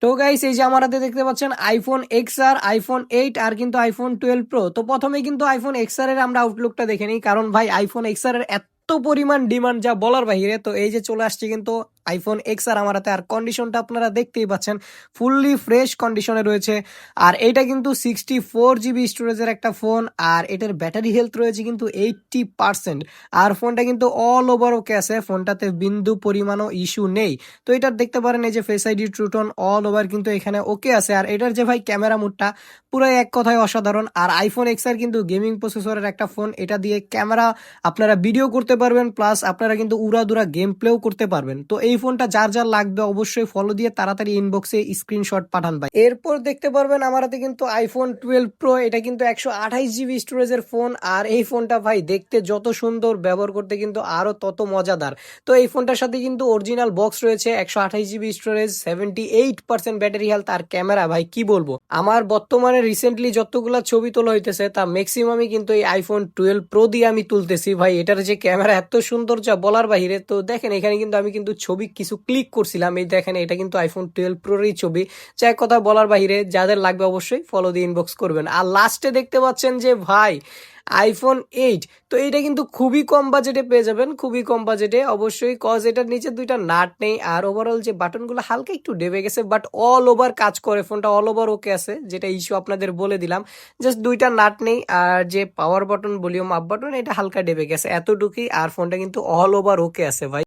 তো গাইস এই যে আমার হাতে দেখতে পাচ্ছেন আইফোন এক্সআর, আইফোন 8 আর কিন্তু আইফোন 12 প্রো। তো প্রথমে কিন্তু আইফোন এক্সআর এর আমরা আউটলুকটা দেখে নিই, কারণ ভাই আইফোন এক্সআর এর এত পরিমাণ ডিমান্ড যা বলার বাইরে। তো এই যে চলে আসছে কিন্তু আইফোন এক্সআর আমার হাতে, আর কন্ডিশনটা আপনারা দেখতেই পাচ্ছেন ফুললি ফ্রেশ কন্ডিশনে রয়েছে। আর এটা কিন্তু 64 GB স্টোরেজের একটা ফোন, আর এটার ব্যাটারি হেলথ রয়েছে কিন্তু 80%। আর ফোনটা কিন্তু অল ওভার ওকে আছে, ফোনটাতে বিন্দু পরিমাণও ইস্যু নেই। তো এটার দেখতে পারেন এই যে face ID, True Tone all over কিন্তু এখানে ওকে আছে। আর এটার যে ভাই ক্যামেরা মুডটা পুরাই এক কথায় অসাধারণ। আর আইফোন এক্সআর কিন্তু গেমিং প্রসেসরের একটা ফোন, এটা দিয়ে ক্যামেরা আপনারা ভিডিও করতে পারবেন, প্লাস আপনারা কিন্তু উড়াদুরা গেম প্লেও করতে পারবেন। তো এই ফোনটা যার যার লাগবে অবশ্যই ফলো দিয়ে তাড়াতাড়ি ইনবক্সে স্ক্রিনশট পাঠান ভাই। এরপর দেখতে পারবেন আমার হাতে কিন্তু আইফোন 12 প্রো, এটা কিন্তু 128 GB স্টোরেজের ফোন। আর এই ফোনটা ভাই দেখতে যত সুন্দর, ব্যবহার করতে কিন্তু আরো তত মজাদার। তো এই ফোনটার সাথে কিন্তু অরিজিনাল বক্স রয়েছে, 128 GB স্টোরেজ, 78% ব্যাটারি হেলথ, আর ক্যামেরা ভাই কি বলবো। আমার বর্তমানে রিসেন্টলি যতগুলা ছবি তোলা হইতেছে তা ম্যাক্সিমামই কিন্তু এই আইফোন 12 প্রো দিয়ে আমি তুলতেছি ভাই। এটার যে ক্যামেরা এত সুন্দর যা বলার বাহিরে। তো দেখেন এখানে কিন্তু আমি কিন্তু ছবি কিছু ক্লিক করছিলাম, এই দেখেন এটা কিন্তু আইফোন 12 প্রোরই ছবি। যা এক কথা বলার বাহিরে, যাদের লাগবে অবশ্যই ফলো দিয়ে ইনবক্স করবেন। আর লাস্টে দেখতে পাচ্ছেন যে ভাই আইফোন 8, তো এটা কিন্তু খুবই কম বাজেটে পেয়ে যাবেন, খুবই কম বাজেটে অবশ্যই, কজ এটার নিচে দুইটা নাট নেই। আর ওভারঅল যে বাটনগুলো হালকা একটু ডেবে গেছে, বাট অল ওভার কাজ করে, ফোনটা অল ওভার ওকে আছে, যেটা ইস্যু আপনাদের বলে দিলাম। জাস্ট দুইটা নাট নেই, আর যে power button, volume up button, এটা হালকা ডেবে গেছে এতটুকুই। আর ফোনটা কিন্তু অল ওভার ওকে আছে ভাই।